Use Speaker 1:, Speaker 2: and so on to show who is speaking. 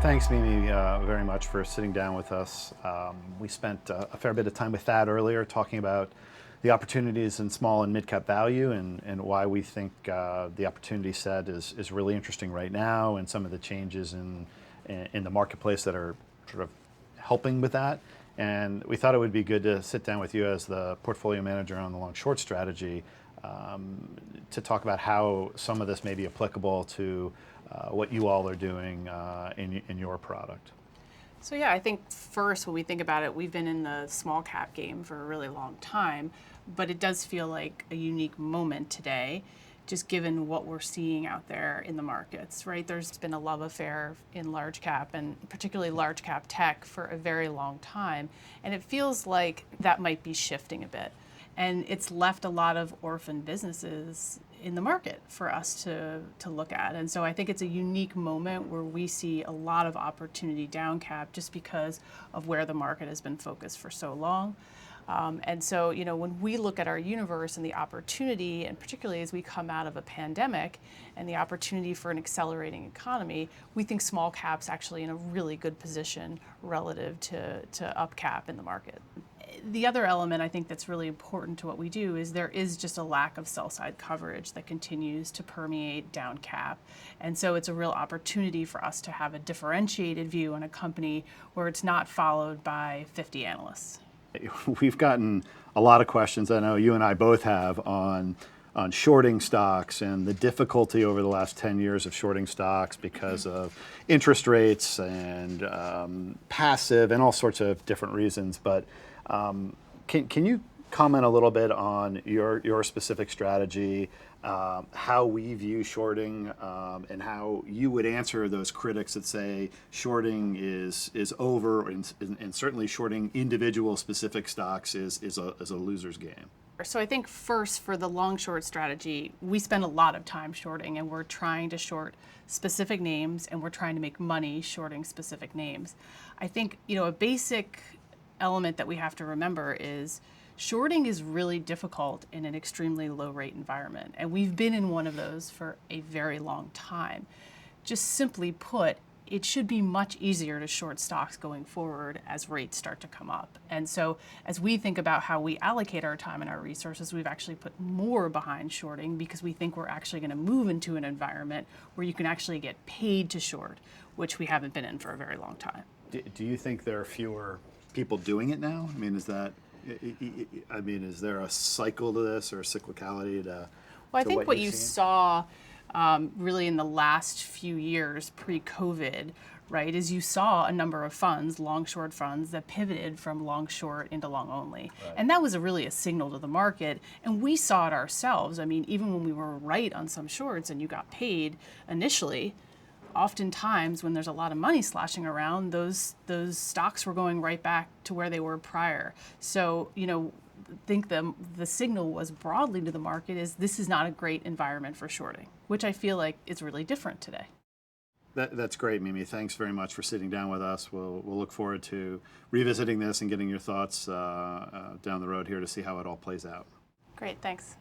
Speaker 1: Thanks, Mimi, very much for sitting down with us. We spent a fair bit of time with Thad earlier talking about the opportunities in small and mid-cap value and why we think the opportunity set is really interesting right now, and some of the changes in the marketplace that are sort of helping with that. And we thought it would be good to sit down with you as the portfolio manager on the long-short strategy to talk about how some of this may be applicable to what you all are doing in your product.
Speaker 2: So yeah, I think first when we think about it, we've been in the small cap game for a really long time, but it does feel like a unique moment today, just given what we're seeing out there in the markets, right? There's been a love affair in large cap and particularly large cap tech for a very long time, and it feels like that might be shifting a bit. And it's left a lot of orphan businesses in the market for us to look at. And so I think it's a unique moment where we see a lot of opportunity down cap just because of where the market has been focused for so long. And so, when we look at our universe and the opportunity, and particularly as we come out of a pandemic and the opportunity for an accelerating economy, we think small cap's actually in a really good position relative to up cap in the market. The other element I think that's really important to what we do is there is just a lack of sell-side coverage that continues to permeate down cap. And so it's a real opportunity for us to have a differentiated view on a company where it's not followed by 50 analysts.
Speaker 1: We've gotten a lot of questions, I know you and I both have, on shorting stocks and the difficulty over the last 10 years of shorting stocks because of interest rates and passive and all sorts of different reasons. But can you comment a little bit on your specific strategy, how we view shorting, and how you would answer those critics that say shorting is over, and certainly shorting individual specific stocks is a loser's game?
Speaker 2: So I think first for the long short strategy, we spend a lot of time shorting, and we're trying to short specific names, and we're trying to make money shorting specific names. I think, a basic element that we have to remember is shorting is really difficult in an extremely low rate environment. And we've been in one of those for a very long time. Just simply put, it should be much easier to short stocks going forward as rates start to come up. And so as we think about how we allocate our time and our resources, we've actually put more behind shorting because we think we're actually going to move into an environment where you can actually get paid to short, which we haven't been in for a very long time.
Speaker 1: Do you think there are fewer people doing it now? I mean, is there a cycle to this or a cyclicality to
Speaker 2: Well, I think what you
Speaker 1: seen?
Speaker 2: saw really in the last few years pre-COVID, right, is you saw a number of funds, long-short funds, that pivoted from long-short into long-only. Right. And that was really a signal to the market, and we saw it ourselves. I mean, even when we were right on some shorts and you got paid initially, oftentimes when there's a lot of money sloshing around, those stocks were going right back to where they were prior. So, I think the signal was broadly to the market is this is not a great environment for shorting, which I feel like is really different today.
Speaker 1: That's great, Mimi. Thanks very much for sitting down with us. We'll look forward to revisiting this and getting your thoughts down the road here to see how it all plays out.
Speaker 2: Great, thanks.